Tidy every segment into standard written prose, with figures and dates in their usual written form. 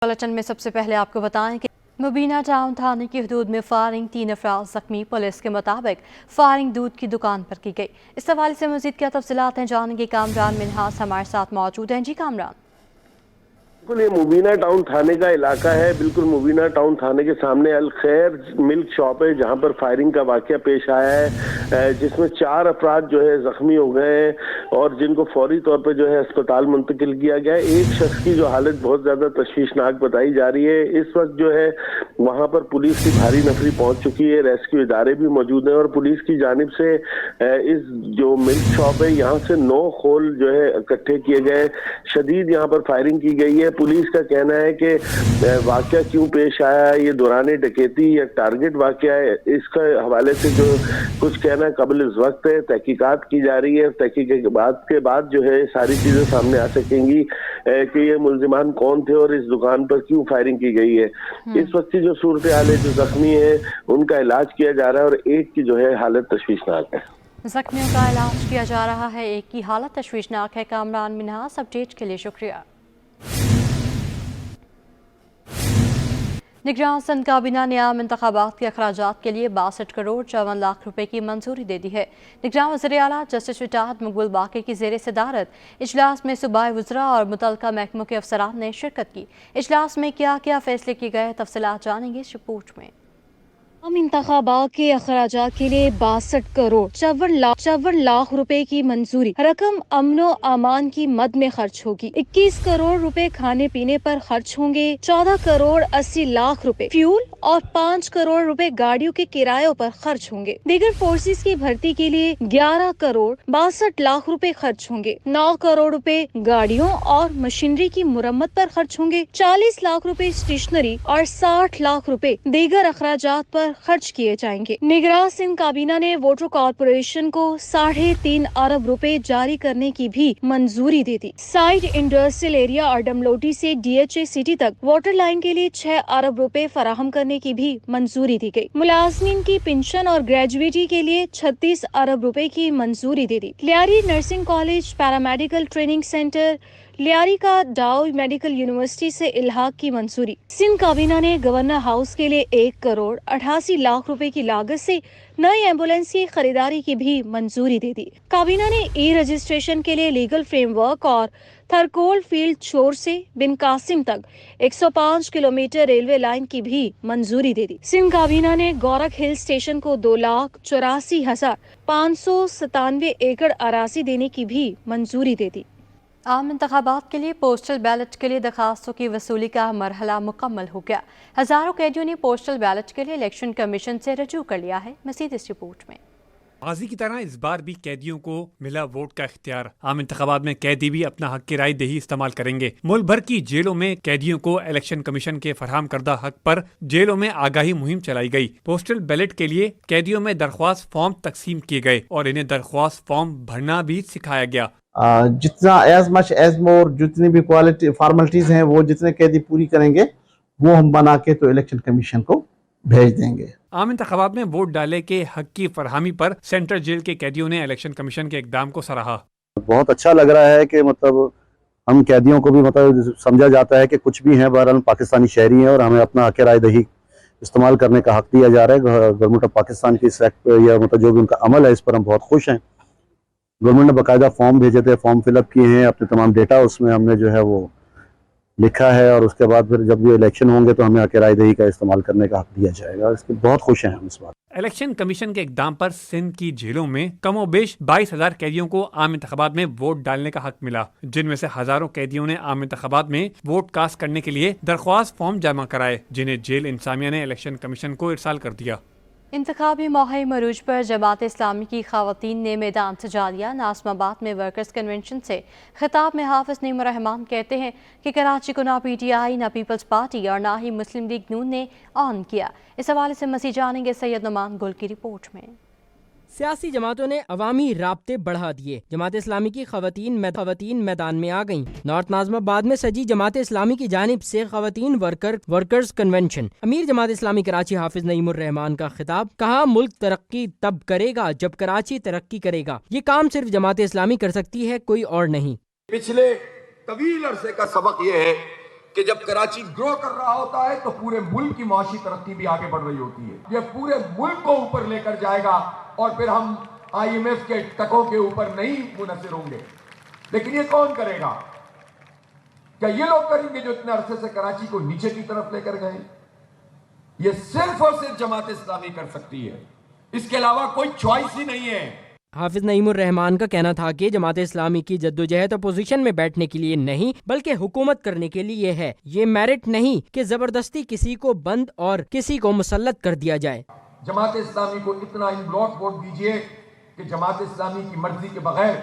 Bulletin में सबसे पहले आपको बताएं कि मुबीना टाउन थाने की हदूद में फायरिंग, 3 अफराद जख्मी। पुलिस के मुताबिक फायरिंग दूध की दुकान पर की गई। इस हवाले से मजीद क्या तफसीलात हैं जानेंगे कामरान मिन्हास हमारे साथ मौजूद हैं। जी कामरान। बिल्कुल, ये मुबीना टाउन थाने का इलाका है। बिल्कुल मुबीना टाउन थाने के सामने अल खैर मिल्क शॉप है, जहां पर फायरिंग का वाकया पेश आया है, जिसमें 4 अफराद जो है जख्मी हो गए हैं और जिनको फौरी तौर पर जो है अस्पताल मुंतकिल किया गया है। एक शख्स की जो हालत बहुत ज्यादा तशवीशनाक बताई जा रही है। इस वक्त जो है वहां पर पुलिस की भारी नफरी पहुंच चुकी है, रेस्क्यू इदारे भी मौजूद हैं और पुलिस की जानिब से इस जो मिल्क शॉप है यहाँ से 9 खोल जो है इकट्ठे किए गए। शदीद यहाँ पर फायरिंग की गई है। पुलिस का कहना है कि वाकया क्यों पेश आया है, ये दौरान डकैती या टारगेट वाकया है, इसका हवाले से जो कुछ कहना कबल इस वक्त है। तहकीकात की जा रही है। तहकीक के बाद जो है सारी चीजें सामने आ सकेंगी कि ये मुल्जिमान कौन थे और इस दुकान पर क्यों फायरिंग की गई है। इस वक्त की जो सूरत हाल है, जो जख्मी है उनका इलाज किया जा रहा है और एक की जो है हालत तशवीशनाक है। जख्मियों का इलाज किया जा रहा है, एक की हालत तशवीशनाक है। कामरान मिन्हास, अपडेट के लिए शुक्रिया। निगरान सिंध काबीना ने आम इंतखाबात के अखराजात के लिए 62 करोड़ 54 लाख रुपए की मंजूरी दे दी है। निगरान वज़ीर आला जस्टिस रिटायर्ड मकबूल बाकी की ज़ेर सदारत इजलास में सूबाई वज़रा और मुतल्लिका महकमों के अफसरान ने शिरकत की। इजलास में क्या क्या फैसले किए गए, तफसीलात जानेंगे इस रिपोर्ट में। आम इंतखाबात के अखराजात के लिए 62 करोड़ 54 लाख रुपए की मंजूरी। रकम अमनो अमान की मद में खर्च होगी। 21 करोड़ रुपए खाने पीने पर खर्च होंगे। 14 करोड़ 80 लाख रुपए फ्यूल और 5 करोड़ रुपए गाड़ियों के किरायों पर खर्च होंगे। दीगर फोर्सेस की भर्ती के लिए 11 करोड़ 62 लाख रुपए खर्च होंगे। 9 करोड़ रुपए गाड़ियों और मशीनरी की मुरम्मत पर खर्च होंगे। 40 लाख रुपए स्टेशनरी और 60 लाख रुपए दीगर अखराजात पर खर्च किए जाएंगे। निगरान सिंध काबीना ने वाटर कॉर्पोरेशन को 3.5 अरब रुपए जारी करने की भी मंजूरी दे दी। साइड इंडस्ट्रियल एरिया और डमलोटी से DHA सिटी तक वाटर लाइन के लिए 6 अरब रुपए फराहम करने की भी मंजूरी दी गई। मुलाजमीन की पेंशन और ग्रेजुएटी के लिए 36 अरब रुपए की मंजूरी दे दी। Lyari nursing college, paramedical training centre, Lyari का डाउ मेडिकल यूनिवर्सिटी से इल्हाक की मंजूरी। सिंध काबीना ने गवर्नर हाउस के लिए 1 करोड़ 88 लाख रुपए की लागत से नई एम्बुलेंस की खरीदारी की भी मंजूरी दे दी। काबीना ने रजिस्ट्रेशन के लिए लीगल फ्रेमवर्क और थरकोल फील्ड छोर से बिन कासिम तक 105 किलोमीटर रेलवे लाइन की भी मंजूरी दे दी। सिंध काबीना ने गौरख हिल स्टेशन को 2,84,597 एकड़ अराजी देने की भी मंजूरी दे दी। आम इंतखाबात के लिए पोस्टल बैलेट के लिए दरखास्तों की वसूली का मरहला मुकम्मल हो गया। हजारों कैदियों ने पोस्टल बैलेट के लिए इलेक्शन कमीशन से रजू कर लिया है। मज़ीद इस रिपोर्ट में। माजी की तरह इस बार भी कैदियों को मिला वोट का इख्तियार। आम इंतखाबात में कैदी भी अपना हक की राय दही इस्तेमाल करेंगे। मुल्क भर की जेलों में कैदियों को इलेक्शन कमीशन के फराहम करदा हक पर जेलों में आगाही मुहिम चलाई गई। पोस्टल बैलेट के लिए कैदियों में दरख्वास्त फॉर्म तकसीम किए गए और इन्हें दरख्वास्त फॉर्म भरना भी सिखाया गया। जितना एज मच एज मोर जितनी भी क्वालिटी फॉर्मेलिटीज हैं वो जितने कैदी पूरी करेंगे वो हम बना के तो इलेक्शन कमीशन को भेज देंगे। आम इंतखाबात में वोट डाले के हक की फरहमी पर सेंट्रल जेल के कैदियों ने इलेक्शन कमीशन के इकदाम को सराहा। बहुत अच्छा लग रहा है कि मतलब हम कैदियों को भी मतलब समझा जाता है कि कुछ भी हैं बहरहाल पाकिस्तानी शहरी हैं और हमें अपना हक राय दही इस्तेमाल करने का हक दिया जा रहा है। गवर्नमेंट ऑफ पाकिस्तान की इस एक्ट या मतलब जो भी उनका अमल है इस पर हम बहुत खुश हैं। गवर्नमेंट ने बाकायदा फॉर्म भेजे थे, फॉर्म फिलअप किए हैं, अपने तमाम डेटा उसमें हमने जो है वो लिखा है और उसके बाद फिर जब ये इलेक्शन होंगे तो हमें हक राय दही का इस्तेमाल करने का हक दिया जाएगा। इसके बहुत खुश हैं हम इस बात। इलेक्शन कमीशन के इकदाम पर सिंध की जेलों में कमोबेश 22,000 कैदियों को आम इंतखाबात में वोट डालने का हक मिला, जिनमें से हजारों कैदियों ने आम इंतखाबात में वोट कास्ट करने के लिए दरख्वास्त फॉर्म जमा कराए, जिन्हें जेल इंतजामिया ने इलेक्शन कमीशन को इरसाल कर दिया। इंतखाबी माहिम मरूज पर जमात इस्लामी की खवातीन ने मैदान सजा दिया। नाज़िमाबाद में वर्कर्स कन्वेंशन से खिताब में हाफिज नईमुर रहमान कहते हैं कि कराची को ना PTI, ना पीपल्स पार्टी और ना ही मुस्लिम लीग नून ने ऑन किया। इस हवाले से मज़ीद जानेंगे सैयद नुमान गुल की रिपोर्ट में। सियासी जमातों ने अवामी राब्ते बढ़ा दिए। जमात इस्लामी की खवातीन मैदान में आ गईं। नॉर्थ नाज़िमाबाद में सजी जमात इस्लामी की जानिब से खवातीन वर्कर्स कन्वेंशन। अमीर जमात इस्लामी कराची हाफिज नईमुर रहमान का खिताब। कहा, मुल्क तरक्की तब करेगा जब कराची तरक्की करेगा। ये काम सिर्फ जमात इस्लामी कर सकती है, कोई और नहीं। पिछले तवील अरसे का सबक ये है کہ جب کراچی گرو کر رہا ہوتا ہے تو پورے ملک کی معاشی ترقی بھی آگے بڑھ رہی ہوتی ہے. یہ پورے ملک کو اوپر لے کر جائے گا اور پھر ہم IMF کے ٹکوں کے اوپر نہیں منحصر ہوں گے. لیکن یہ کون کرے گا؟ کیا یہ لوگ کریں گے جو اتنے عرصے سے کراچی کو نیچے کی طرف لے کر گئے؟ یہ صرف اور صرف جماعت اسلامی کر سکتی ہے, اس کے علاوہ کوئی چوائس ہی نہیں ہے. حافظ نعیم الرحمان کا کہنا تھا کہ جماعت اسلامی کی جدوجہد اپوزیشن میں بیٹھنے کے لیے نہیں بلکہ حکومت کرنے کے لیے ہے. یہ میرٹ نہیں کہ زبردستی کسی کو بند اور کسی کو مسلط کر دیا جائے. جماعت اسلامی کو اتنا ان بلاک ووٹ دیجئے کہ جماعت اسلامی کی مرضی کے بغیر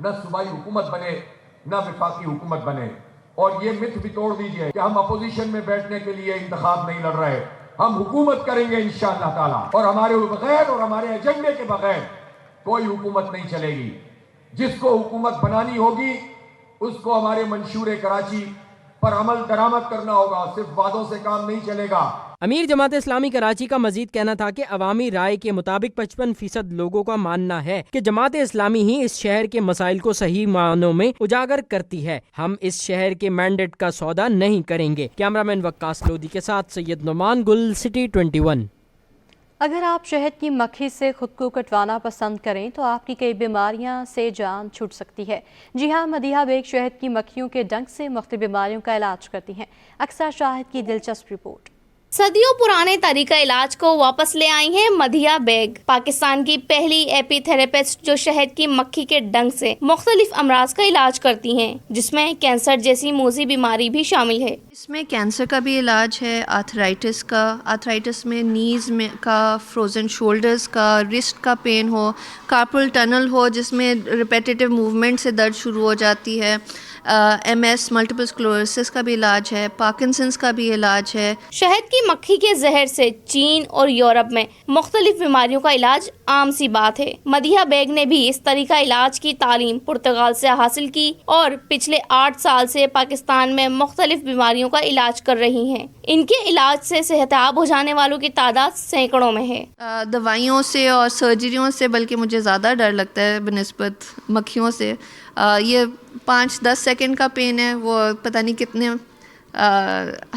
نہ صوبائی حکومت بنے نہ وفاقی حکومت بنے. اور یہ مت بھی توڑ دیجئے کہ ہم اپوزیشن میں بیٹھنے کے لیے انتخاب نہیں لڑ رہے, ہم حکومت کریں گے انشاءاللہ تعالی. اور ہمارے بغیر اور ہمارے ایجنڈے کے بغیر کوئی حکومت نہیں چلے گی. جس کو حکومت بنانی ہوگی اس کو ہمارے منشور کراچی پر عمل درآمد کرنا ہوگا, صرف وعدوں سے کام نہیں چلے گا. امیر جماعت اسلامی کراچی کا مزید کہنا تھا کہ عوامی رائے کے مطابق 55% لوگوں کا ماننا ہے کہ جماعت اسلامی ہی اس شہر کے مسائل کو صحیح معنوں میں اجاگر کرتی ہے. ہم اس شہر کے مینڈیٹ کا سودا نہیں کریں گے. کیمرامین وقاص لودھی کے ساتھ سید نعمان گل, سٹی 21. اگر آپ شہد کی مکھی سے خود کو کٹوانا پسند کریں تو آپ کی کئی بیماریاں سے جان چھوٹ سکتی ہے. جی ہاں, مدیحہ بیگ شہد کی مکھیوں کے ڈنک سے مختلف بیماریوں کا علاج کرتی ہیں. اکثر شاہد کی دلچسپ رپورٹ. صدیوں پرانے طریقہ علاج کو واپس لے آئی ہیں مدیحہ بیگ, پاکستان کی پہلی ایپی تھراپسٹ جو شہد کی مکھی کے ڈنک سے مختلف امراض کا علاج کرتی ہیں, جس میں کینسر جیسی موذی بیماری بھی شامل ہے. اس میں کینسر کا بھی علاج ہے, آرتھرائٹس کا, آرتھرائٹس میں نیز میں کا, فروزن شولڈرز کا, رسٹ کا پین ہو, کارپل ٹنل ہو جس میں ریپیٹیٹیو موومنٹ سے درد شروع ہو جاتی ہے, MS ملٹیپل اسکلوروسس کا بھی علاج ہے, پارکنسنس کا بھی علاج ہے. شہد کی مکھی کے زہر سے چین اور یورپ میں مختلف بیماریوں کا علاج عام سی بات ہے. مدیحہ بیگ نے بھی اس طریقہ علاج کی تعلیم پرتگال سے حاصل کی اور پچھلے 8 سال سے پاکستان میں مختلف بیماریوں کا علاج کر رہی ہیں. ان کے علاج سے صحتیاب ہو جانے والوں کی تعداد سینکڑوں میں ہے. دوائیوں سے اور سرجریوں سے بلکہ مجھے زیادہ ڈر لگتا ہے بنسبت مکھیوں سے. یہ 5-10 سیکنڈ کا پین ہے, وہ پتہ نہیں کتنے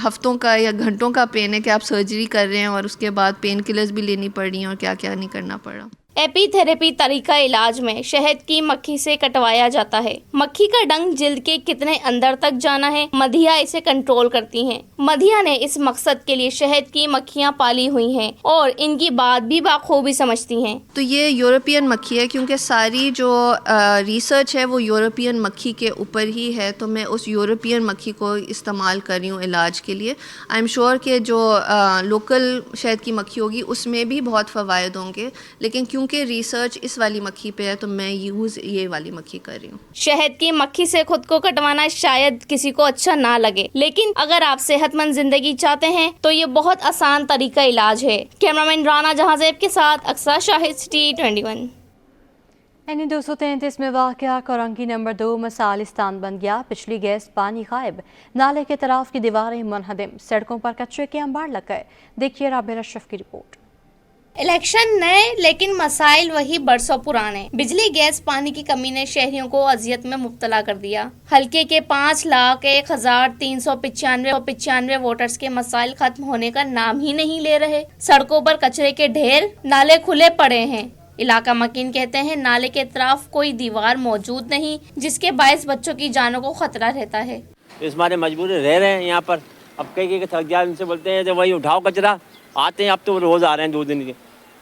ہفتوں کا یا گھنٹوں کا پین ہے کہ آپ سرجری کر رہے ہیں اور اس کے بعد پین کلرز بھی لینی پڑ رہی ہیں اور کیا کیا نہیں کرنا پڑ رہا. ایپی تھراپی طریقہ علاج میں شہد کی مکھی سے کٹوایا جاتا ہے. مکھی کا ڈنگ جلد کے کتنے اندر تک جانا ہے, مدیحہ اسے کنٹرول کرتی ہیں. مدیحہ نے اس مقصد کے لیے شہد کی مکھیاں پالی ہوئی ہیں اور ان کی بات بھی بخوبی سمجھتی ہیں. تو یہ یورپین مکھی ہے, کیونکہ ساری جو ریسرچ ہے وہ یورپین مکھی کے اوپر ہی ہے, تو میں اس یورپین مکھی کو استعمال کر رہی ہوں علاج کے لیے. آئی ایم شیور کہ جو لوکل شہد کی مکھی ہوگی اس میں بھی بہت فوائد ہوں گے, لیکن کیونکہ ریسرچ اس والی مکھی پہ ہے تو میں یوز یہ والی مکھی کر رہی ہوں. شہد کی مکھی سے خود کو کٹوانا شاید کسی کو اچھا نہ لگے, لیکن اگر آپ صحت مند زندگی چاہتے ہیں تو یہ بہت آسان طریقہ علاج ہے. کیمرامین رانا جہاں زیب کے ساتھ اکثر شاہد, سٹی 21. N233 میں واقع کورنگی نمبر 2 مسالستان بن گیا. بجلی گیس پانی غائب, نالے کے طرف کی دیواریں منہدم, سڑکوں پر کچرے کے انبار لگ گئے. دیکھیے رابعہ اشرف کی رپورٹ. الیکشن نئے لیکن مسائل وہی برسوں پرانے. بجلی گیس پانی کی کمی نے شہریوں کو اذیت میں مبتلا کر دیا. حلقے کے 5,01,395 ووٹرز کے مسائل ختم ہونے کا نام ہی نہیں لے رہے. سڑکوں پر کچرے کے ڈھیر, نالے کھلے پڑے ہیں. علاقہ مکین کہتے ہیں نالے کے اطراف کوئی دیوار موجود نہیں, جس کے باعث بچوں کی جانوں کو خطرہ رہتا ہے. اس ہمارے مجبور رہ رہے ہیں یہاں پر. اب کئی تھک گیا, ان سے بولتے ہیں وہی اٹھاؤ کچرا, آتے ہیں اب تو روز آ رہے ہیں 2 دن کے.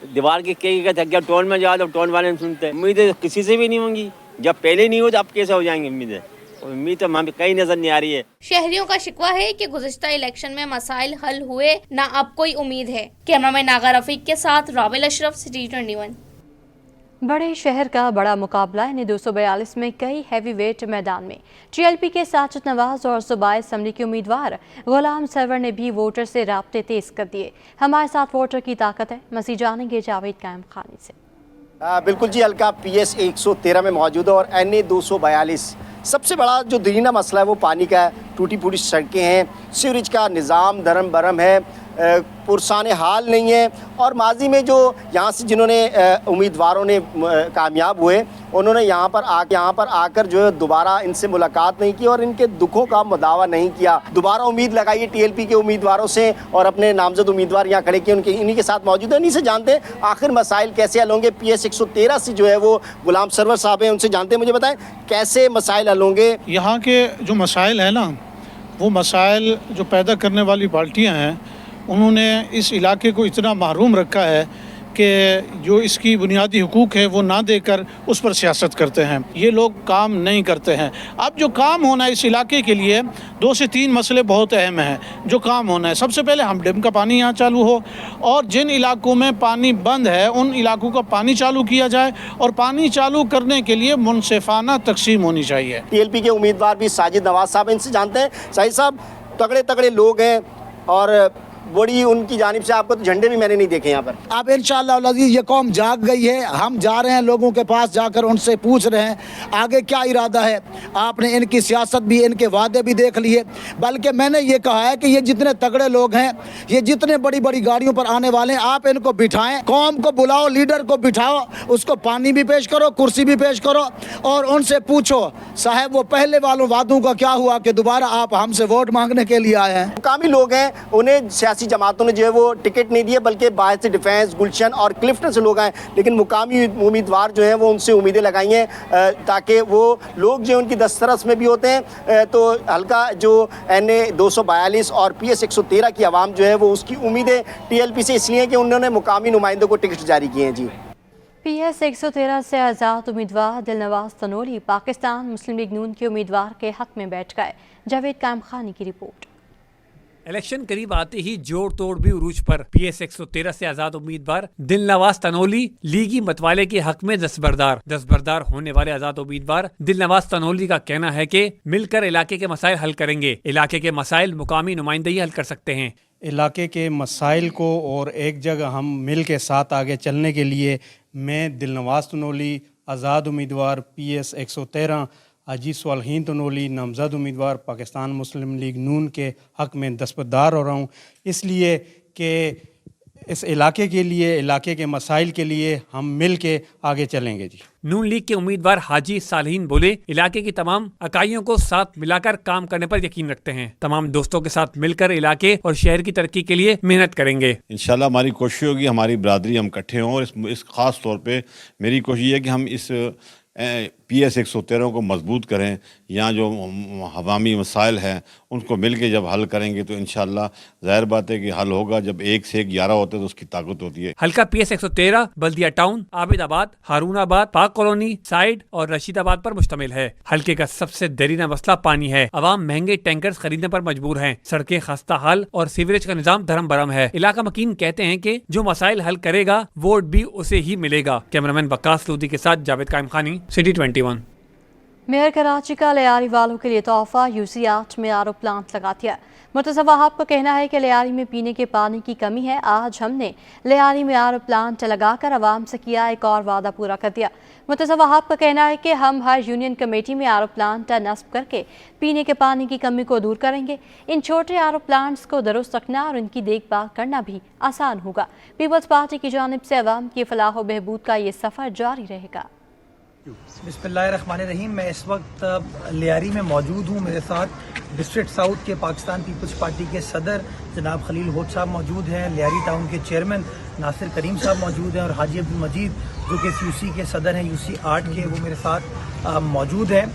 دیوار کی کئی تھک گیا, ٹون میں جاؤ تو ٹون والے سنتے ہیں. امیدیں کسی سے بھی نہیں ہوں گی, جب پہلے نہیں ہو تو اب کیسے ہو جائیں گے امیدیں. امید تو ہمیں کہیں نظر نہیں آ رہی ہے. شہریوں کا شکوہ ہے کہ گزشتہ الیکشن میں مسائل حل ہوئے, نہ اب کوئی امید ہے. کیمرامین ناغا رفیق کے ساتھ رابل اشرف, سٹی 21. بڑے شہر کا بڑا مقابلہ N242 میں کئی ہیوی ویٹ میدان میں. TLP کے ساجد نواز اور صوبائی اسمبلی کے امیدوار غلام سرور نے بھی ووٹر سے رابطے تیز کر دیے. ہمارے ساتھ ووٹر کی طاقت ہے, مزید جانیں گے جاوید قائم خانی سے. بالکل جی, حلقہ PS 113 میں موجود ہے اور NA242 سب سے بڑا جو درینہ مسئلہ ہے وہ پانی کا ہے. ٹوٹی پھوٹی سڑکیں ہیں, سیوریج کا نظام درم برم ہے, पुरसान हाल नहीं है। और माजी में जो यहाँ से जिन्होंने उम्मीदवारों ने कामयाब हुए, उन्होंने यहाँ पर आकर जो है दोबारा इनसे मुलाकात नहीं की और इनके दुखों का मुदावा नहीं किया। दोबारा उम्मीद लगाई टीएलपी के उम्मीदवारों से और अपने नामजद उम्मीदवार यहाँ खड़े किए, उनके इन्हीं के साथ मौजूद है, इन्हीं से जानते हैं आखिर मसाइल कैसे हल होंगे। PS 113 से जो है वो गुलाम सरवर साहब हैं, उनसे जानते हैं। मुझे बताएं कैसे मसाइल हल होंगे। यहाँ के जो मसाइल हैं ना, वो मसाइल जो पैदा करने वाली पार्टियाँ हैं, उन्होंने इस इलाके को इतना महरूम रखा है कि जो इसकी बुनियादी हुकूक है वो ना देकर उस पर सियासत करते हैं। ये लोग काम नहीं करते हैं। अब जो काम होना है इस इलाके के लिए 2 से 3 मसले बहुत अहम हैं जो काम होना है। सबसे पहले हमडम का पानी यहाँ चालू हो और जिन इलाकों में पानी बंद है उन इलाकों का पानी चालू किया जाए और पानी चालू करने के लिए मुनसिफाना तकसीम होनी चाहिए। टीएलपी के उम्मीदवार भी साजिद नवाज साहब, इनसे जानते हैं। साजिद साहब, तगड़े तगड़े लोग हैं और बड़ी उनकी जानिब से आपको तो झंडे भी मैंने नहीं देखे यहाँ पर। अब इंशाअल्लाह अज़ीज़ ये कौम जाग गई है। हम जा रहे हैं लोगों के पास, जाकर उनसे पूछ रहे हैं आगे क्या इरादा है। आपने इनकी सियासत भी, इनके वादे भी देख लिए, बल्कि मैंने ये कहा है कि ये जितने तगड़े लोग हैं, ये जितने बड़ी बड़ी गाड़ियों पर आने वाले हैं, आप इनको बिठाएं, कौम को बुलाओ, लीडर को बिठाओ, उसको पानी भी पेश करो, कुर्सी भी पेश करो और उनसे पूछो साहब वो पहले वालों वादों का क्या हुआ कि दोबारा आप हमसे वोट मांगने के लिए आए हैं। मुकामी लोग हैं, उन्हें सियासी जमातों ने जो है वो टिकट नहीं दिए, बल्कि बाहर से डिफेंस, गुलशन और क्लिफ्टन से लोग आए, लेकिन मुकामी उम्मीदवार जो हैं वो उनसे उम्मीदें लगाई हैं ताकि वो लोग जो उनकी दस्तरस में भी होते हैं। तो हल्का जो NA 242 और PS 113 की आवाम जो है वो उसकी उम्मीदें TLP से इसलिए कि उन्होंने मुकामी नुमाइंदों को टिकट जारी किए हैं। जी, PS 113 से आज़ाद उम्मीदवार दिलनवाज तनोली पाकिस्तान मुस्लिम लीग नून के उम्मीदवार के हक में बैठ गए। जावेद कामखानी की रिपोर्ट। इलेक्शन करीब आते ही जोड़ तोड़ भी उरूज पर। PS 113 से आजाद उम्मीदवार दिलनवाज तनोली लीगी मतवाले के हक में दस्तबरदार होने वाले आजाद उम्मीदवार दिलनवाज तनोली का कहना है कि मिलकर इलाके के मसाइल हल करेंगे। इलाके के मसाइल मुकामी नुमाइंदे ही हल कर सकते हैं। इलाके के मसाइल को और एक जगह हम मिल के साथ आगे चलने के लिए मैं दिलनवाज तनोली, आज़ाद उम्मीदवार PS 113, हाजी स्वालहीन तनोली, नामजद उम्मीदवार पाकिस्तान मुस्लिम लीग नून के हक़ में दस्तबरदार हो रहा हूँ, इसलिए कि इस इलाके के लिए, इलाके के मसाइल के लिए हम मिल के आगे चलेंगे। जी, नून लीग के उम्मीदवार हाजी सालहीन बोले, इलाके की तमाम इकाइयों को साथ मिलाकर काम करने पर यकीन रखते हैं। तमाम दोस्तों के साथ मिलकर इलाके और शहर की तरक्की के लिए मेहनत करेंगे। इंशाल्लाह हमारी कोशिश होगी, हमारी बरादरी हम इकट्ठे हों और इस ख़ास तौर पे मेरी कोशिश है कि हम इस PS 113 को मजबूत करें। यहाँ जो हवामी मसाइल हैं उनको मिल के जब हल करेंगे तो इंशाल्लाह ज़ाहिर बात है कि हल होगा। जब एक से एक 11 होते हैं तो उसकी ताकत होती है। हल्का PS 113 बल्दिया टाउन, आबिदाबाद, हारूनाबाद, पाक कॉलोनी, साइड और रशीदाबाद पर मुश्तमिल है। हल्के का सबसे दरीना मसला पानी है। अवाम महंगे टैंकर्स खरीदने पर मजबूर हैं। सड़कें खस्ता हाल और सीवरेज का निजाम धर्म बरम है। इलाका मकीन कहते हैं कि जो मसाइल हल करेगा वोट भी उसे ही मिलेगा। कैमरामैन बक्कास लोधी के साथ जावेद कायम-खानी, सिटी 21। मेयर कराची का लियारी वालों के लिए तोहफा, UC8 में RO प्लांट लगा दिया। मुर्तज़ा वहाब का कहना है कि लियारी में पीने के पानी की कमी है। आज हमने लियारी में RO प्लांट लगाकर आवाम से किया एक और वादा पूरा कर दिया। मुर्तज़ा वहाब का कहना है कि हम हर यूनियन कमेटी में RO प्लांट नस्ब करके पीने के पानी की कमी को दूर करेंगे। इन छोटे RO प्लांट्स को दुरुस्त रखना और उनकी देखभाल करना भी आसान होगा। पीपल्स पार्टी की जानिब से आवाम की फलाह व बहबूद का ये सफ़र जारी रहेगा। बिस्मिल्लाहिर्रहमानिर्रहीम। मैं इस वक्त लियारी में मौजूद हूँ। मेरे साथ डिस्ट्रिक्ट साउथ के पाकिस्तान पीपल्स पार्टी के सदर जनाब खलील होद साहब मौजूद हैं, लियारी टाउन के चेयरमैन नासिर करीम साहब मौजूद हैं और हाजी अब्दुल मजीद जो कि UC के सदर हैं, UC8 के, वो मेरे साथ मौजूद हैं।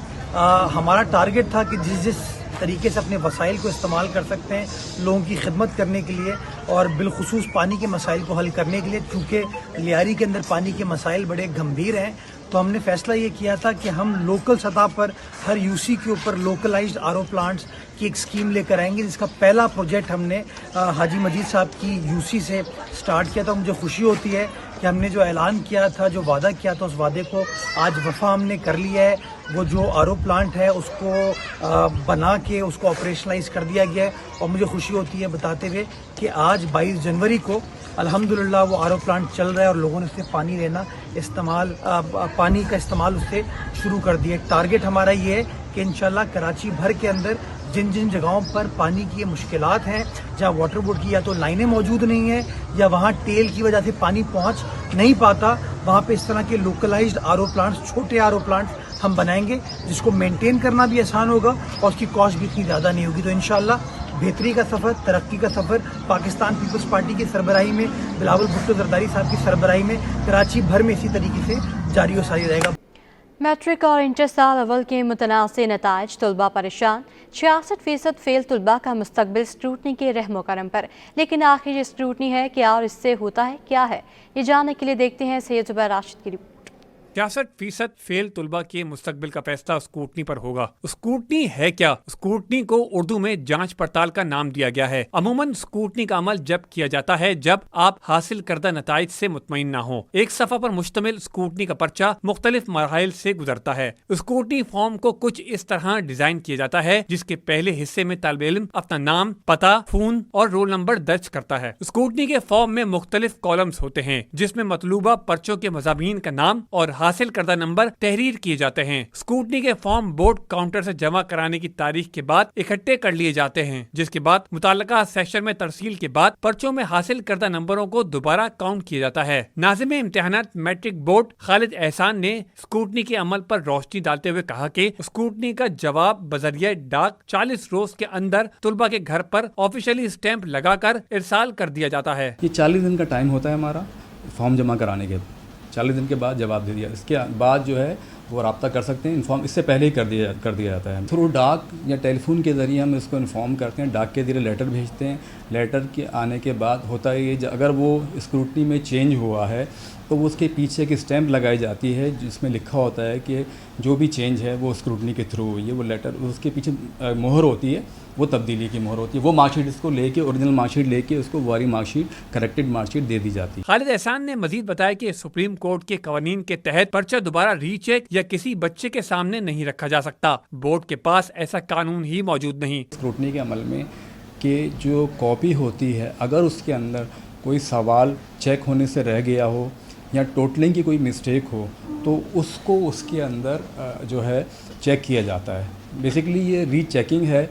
हमारा टारगेट था कि जिस तरीके से अपने वसाइल को इस्तेमाल कर सकते हैं लोगों की खिदमत करने के लिए और बिलखुसूस पानी के मसाइल को हल करने के लिए, क्योंकि लियारी के अंदर पानी के मसाइल बड़े गंभीर हैं, तो हमने फैसला ये किया था कि हम लोकल सतह पर हर UC के ऊपर लोकलाइज्ड RO प्लांट्स की एक स्कीम लेकर आएंगे, जिसका पहला प्रोजेक्ट हमने हाजी मजीद साहब की UC से स्टार्ट किया था। मुझे खुशी होती है कि हमने जो ऐलान किया था, जो वादा किया था, उस वादे को आज वफा हमने कर लिया है। वो जो RO प्लांट है उसको बना के उसको ऑपरेशनलाइज कर दिया गया है और मुझे खुशी होती है बताते हुए कि आज 22 जनवरी को अल्हम्दुलिल्लाह वो RO प्लांट चल रहा है और लोगों ने उससे पानी लेना पानी का इस्तेमाल उससे शुरू कर दिया। टारगेट हमारा ये है कि इंशाल्लाह कराची भर के अंदर जिन जिन जगहों पर पानी की मुश्किलात हैं, जहाँ वाटर बोर्ड की या तो लाइनें मौजूद नहीं हैं या वहाँ टेल की वजह से पानी पहुँच नहीं पाता, वहाँ पे इस तरह के लोकलाइज्ड आरओ प्लांट्स, छोटे आरओ प्लांट्स हम बनाएंगे, जिसको मेंटेन करना भी आसान होगा और उसकी कॉस्ट भी इतनी ज़्यादा नहीं होगी। तो इंशाल्लाह बेहतरी का सफ़र, तरक्की का सफ़र पाकिस्तान पीपल्स पार्टी की सरबराही में, बिलावल भुट्टो जरदारी साहब की सरबराही में कराची भर में इसी तरीके से जारी व सारी रहेगा। मैट्रिक और इंटर साल अव्वल के मुतनाज़ नताइज, तलबा परेशान, 66% फेल तलबा का मुस्तकबिल स्क्रूटनी के रहमो करम पर। लेकिन आखिर ये स्क्रूटनी है क्या और इससे होता है क्या है, ये जानने के लिए देखते हैं सैयद जुबैर राशिद की रिपोर्ट। 66% फेल तुलबा के मुस्तकबिल का फैसला स्क्रूटनी पर होगा। स्क्रूटनी है क्या? स्क्रूटनी को उर्दू में जांच पड़ताल का नाम दिया गया है। अमूमन स्क्रूटनी का अमल जब किया जाता है जब आप हासिल करदा नताइज से मुतमईन ना हो। एक सफ़ा पर मुश्तमिल स्क्रूटनी का पर्चा मुख्तलिफ मराहिल से गुजरता है। स्क्रूटनी फॉर्म को कुछ इस तरह डिजाइन किया जाता है जिसके पहले हिस्से में तालिब इल्म अपना नाम, पता, खून और रोल नंबर दर्ज करता है। स्क्रूटनी के फॉर्म में मुख्तलिफ कॉलम्स होते हैं जिसमें मतलूबा पर्चों के मज़ामीन का नाम और हासिल करदा नंबर तहरीर किए जाते हैं। स्क्रूटनी के फॉर्म बोर्ड काउंटर से जमा कराने की तारीख के बाद इकट्ठे कर लिए जाते हैं, जिसके बाद मुताल्लिका सेक्शन में तरसील के बाद पर्चों में हासिल करदा नंबरों को दोबारा काउंट किया जाता है। नाज़िम इम्तिहानात मैट्रिक बोर्ड खालिद एहसान ने स्क्रूटनी के अमल पर रोशनी डालते हुए कहा कि स्क्रूटनी का जवाब बजरिया डाक 40 रोज के अंदर तुलबा के घर पर ऑफिशियली स्टैंप लगाकर इरसाल कर दिया जाता है। ये 40 दिन का टाइम होता है हमारा फॉर्म जमा कराने के, 40 दिन के बाद जवाब दे दिया। इसके बाद जो है वो रब्ता कर सकते हैं। इन्फॉर्म इससे पहले ही कर दिया जाता है। थ्रू डाक या टेलीफोन के ज़रिए हम इसको इन्फॉर्म करते हैं, डाक के ज़रिए लेटर भेजते हैं। लेटर के आने के बाद होता है ये, अगर वो स्क्रूटनी में चेंज हुआ है तो वो उसके पीछे की स्टैंप लगाई जाती है जिसमें लिखा होता है कि जो भी चेंज है वो स्क्रूटनी के थ्रू हुई है। वो लेटर उसके पीछे मोहर होती है, वो तब्दीली की मोहर होती है। वो मार्कशीट इसको लेके, ओरिजिनल मार्कशीट लेके उसको वारी मार्कशीट, करेक्टेड मार्कशीट दे दी जाती है। खालिद एहसान ने मजीद बताया कि सुप्रीम कोर्ट के कवानीन के तहत पर्चा दोबारा रीचेक या किसी बच्चे के सामने नहीं रखा जा सकता। बोर्ड के पास ऐसा कानून ही मौजूद नहीं। स्क्रूटनी के अमल में कि जो कॉपी होती है, अगर उसके अंदर कोई सवाल चेक होने से रह गया हो या टोटलिंग की कोई मिस्टेक हो तो उसको उसके अंदर जो है चेक किया जाता है। बेसिकली ये रीचेकिंग है,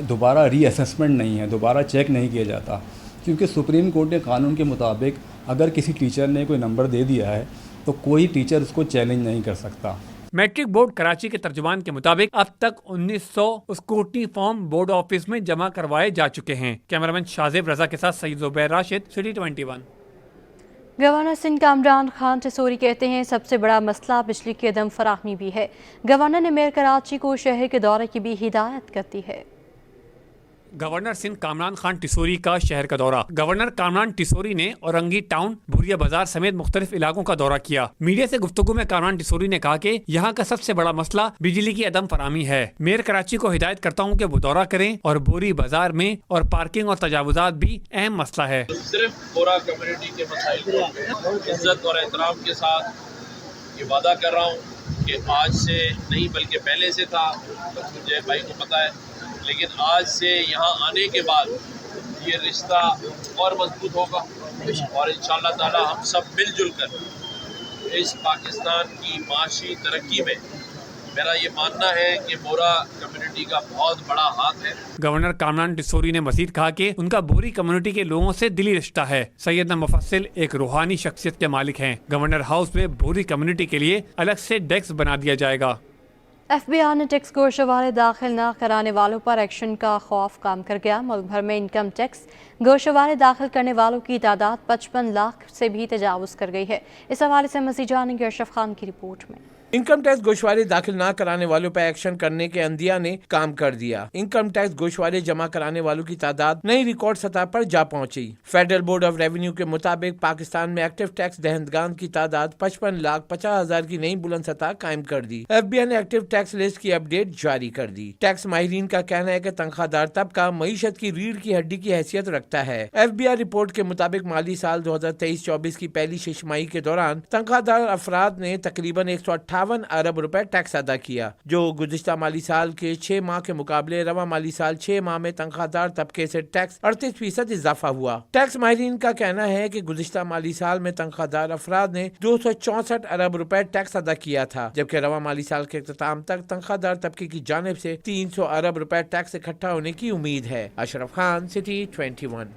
दोबारा रीअसेसमेंट नहीं है, दोबारा चेक नहीं किया जाता। क्योंकि सुप्रीम कोर्ट के कानून के मुताबिक अगर किसी टीचर ने कोई नंबर दे दिया है तो कोई टीचर उसको चैलेंज नहीं कर सकता। मैट्रिक बोर्ड कराची के तर्जुमान के मुताबिक अब तक 1900 स्क्रूटनी फॉर्म बोर्ड ऑफिस में जमा करवाए जा चुके हैं। कैमरामैन शाजिब रजा के साथ सैयद जुबैर राशिद, सिटी 21। गवर्नर सिंध कामरान खान टिसोरी कहते हैं सबसे बड़ा मसला बिजली की अदम फराहमी भी है। गवर्नर ने मेयर कराची को शहर के दौरे की भी हिदायत कर दी है। गवर्नर सिंध कामरान खान टिसोरी का शहर का दौरा। गवर्नर कामरान टिसोरी ने औरंगी टाउन, भूरिया बाजार समेत मुख्तलिफ इलाकों का दौरा किया। मीडिया से गुफ्तगू में कामरान टिसोरी ने कहा कि यहाँ का सबसे बड़ा मसला बिजली की अदम फराहमी है। मेयर कराची को हिदायत करता हूँ कि वो दौरा करें और बोरी बाजार में और पार्किंग और तजावुजात भी अहम मसला है। सिर्फ पूरा कम्युनिटी के मसाइल इज्जत और एहतराम के साथ ये वादा कर रहा हूँ कि आज से नहीं बल्कि पहले से था, मुझे भाई को पता है, लेकिन आज से यहाँ आने के बाद ये रिश्ता और मजबूत होगा और इंशाअल्लाह ताला हम सब मिलजुल कर इस पाकिस्तान की माशी तरक्की में, मेरा ये मानना है कि बोरा कम्युनिटी का बहुत बड़ा हाथ है। गवर्नर कामरान टिसोरी ने मजीद कहा कि उनका बोरी कम्युनिटी के लोगों से दिली रिश्ता है। सैयदना मुफस्सिल एक रूहानी शख्सियत के मालिक हैं। गवर्नर हाउस में बोरी कम्युनिटी के लिए अलग से डेस्क बना दिया जाएगा। FBI ने टैक्स गोशवारे दाखिल न कराने वालों पर एक्शन का खौफ काम कर गया। मुल्क भर में इनकम टैक्स गोशवारे दाखिल करने वालों की तादाद 55 लाख से भी तजावुज कर गई है। इस हवाले से मज़ीद जानेंगे अशरफ खान की रिपोर्ट में। इनकम टैक्स गोशवारे दाखिल न कराने वालों पर एक्शन करने के अंदिया ने काम कर दिया। इनकम टैक्स गोशवारे जमा कराने वालों की तादाद नई रिकॉर्ड सतह पर जा पहुंची। फेडरल बोर्ड ऑफ रेवेन्यू के मुताबिक पाकिस्तान में एक्टिव टैक्स दहंदगान की तादाद 55,50,000 की नई बुलंद सतह कायम कर दी। FBI ने एक्टिव टैक्स लिस्ट की अपडेट जारी कर दी। टैक्स माहिरीन का कहना है कि तनख्वाहदार तबका मईशत की रीढ़ की हड्डी की हैसियत रखता है। FBI रिपोर्ट के मुताबिक माली साल 2023-24 की पहली छमाही के दौरान तनख्वाहदार अफराद ने तकरीबन 128 58 अरब रुपए टैक्स अदा किया, जो गुज़िश्ता माली साल के 6 माह के मुकाबले रवा माली साल 6 माह में तनख्वाहदार तबके से टैक्स 38% इजाफा हुआ। टैक्स माहिरीन का कहना है कि गुज़िश्ता माली साल में तनख्वाहदार अफराद ने 264 अरब रुपए टैक्स अदा किया था, जबकि रवा माली साल के इख्तिताम तक तनख्वाहदार तबके की जानिब से 300 अरब रुपए टैक्स इकट्ठा होने की उम्मीद है। अशरफ खान, सिटी 21।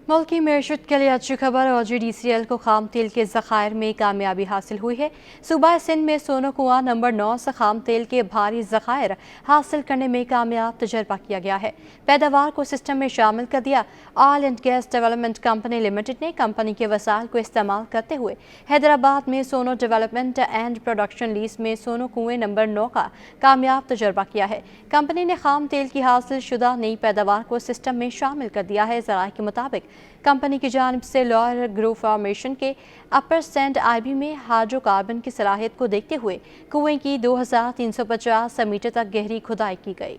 मुल्क की मैशत के लिए अच्छी खबर, OGDCL को खाम तेल के ज़खायर में कामयाबी हासिल हुई है। सूबा सिंध में सोनो कुआं नंबर 9 से खाम तेल के भारी ज़खायर हासिल करने में कामयाब तजर्बा किया गया है। पैदावार को सिस्टम में शामिल कर दिया। Oil and gas development company limited ने कंपनी के वसाइल को इस्तेमाल करते हुए हैदराबाद में सोनो डेवलपमेंट एंड प्रोडक्शन लीज में सोनो कुएं नंबर 9 का कामयाब तजर्बा किया है। कंपनी ने खाम तेल की हासिल शुदा नई पैदावार को सिस्टम में शामिल कर दिया है। ज़राए के मुताबिक कंपनी की जानिब से लॉयर ग्रो फॉर्मेशन के अपर सेंड IB में हाइड्रोकार्बन की सलाहियत को देखते हुए कुएं की 2350 मीटर तक गहरी खुदाई की गई।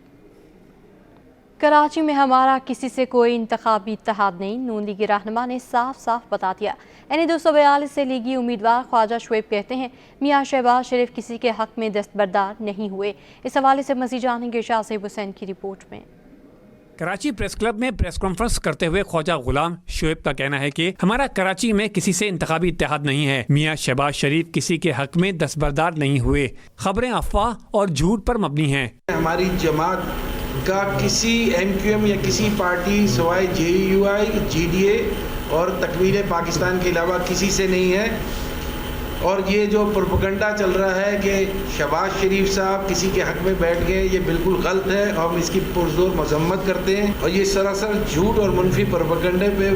कराची में हमारा किसी से कोई इंतखाबी इत्तेहाद नहीं, नून लीगी रहनुमा ने साफ साफ बता दिया। यानी 242 से लीगी उम्मीदवार ख्वाजा शुएब कहते हैं मियां शहबाज शरीफ किसी के हक में दस्तबरदार नहीं हुए। इस हवाले से मज़ीद जानेंगे शाहज़ेब हुसैन की रिपोर्ट में। कराची प्रेस क्लब में प्रेस कॉन्फ्रेंस करते हुए ख्वाजा गुलाम शुएब का कहना है कि हमारा कराची में किसी से इंतखाबी इत्तेहाद नहीं है। मियां शहबाज शरीफ किसी के हक में दस्तबरदार नहीं हुए। खबरें अफवाह और झूठ पर मबनी हैं। हमारी जमात का किसी MQM या किसी पार्टी सवाए JUI, GDA और तकमील पाकिस्तान के अलावा किसी से नहीं है। और ये जो प्रोपेगेंडा चल रहा है कि शहबाज शरीफ साहब किसी के हक में बैठ गए, ये बिल्कुल गलत है। हम इसकी पुरजोर मजम्मत करते हैं और ये सरासर झूठ और मुनफी प्रोपेगेंडे पे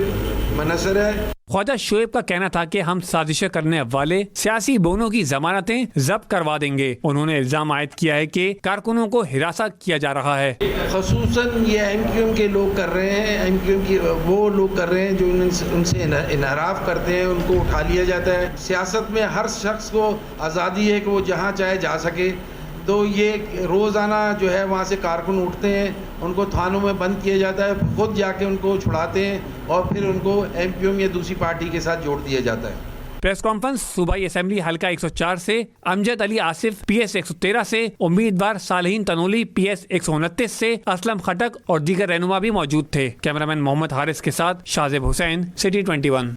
मनहसर है। ख्वाजा शुएब का कहना था कि हम साजिशें करने वाले सियासी बोनों की जमानतें जब्त करवा देंगे। उन्होंने इल्जाम आयद किया है कि कारकुनों को हिरासा किया जा रहा है। खसूसन ये MQM के लोग कर रहे हैं, MQM की वो लोग कर रहे हैं जो उनसे इनहराफ करते हैं, उनको उठा लिया जाता है। सियासत में हर शख्स को आज़ादी है कि वो जहाँ चाहे जा सके, तो ये रोज़ाना जो है वहाँ से कारकुन उठते हैं, उनको थानों में बंद किया जाता है, खुद जाके उनको छुड़ाते हैं और फिर उनको MQM या दूसरी पार्टी के साथ जोड़ दिया जाता है। प्रेस कॉन्फ्रेंस सूबाई असेंबली हल्का 104 से अमजद अली आसिफ PS 113 से, उम्मीदवार सालहीन तनोली PS 129 से, असलम खटक और दीगर रहनुमा भी मौजूद थे। कैमरामैन मोहम्मद हारिस के साथ शाहज़ेब हुसैन, सिटी 21।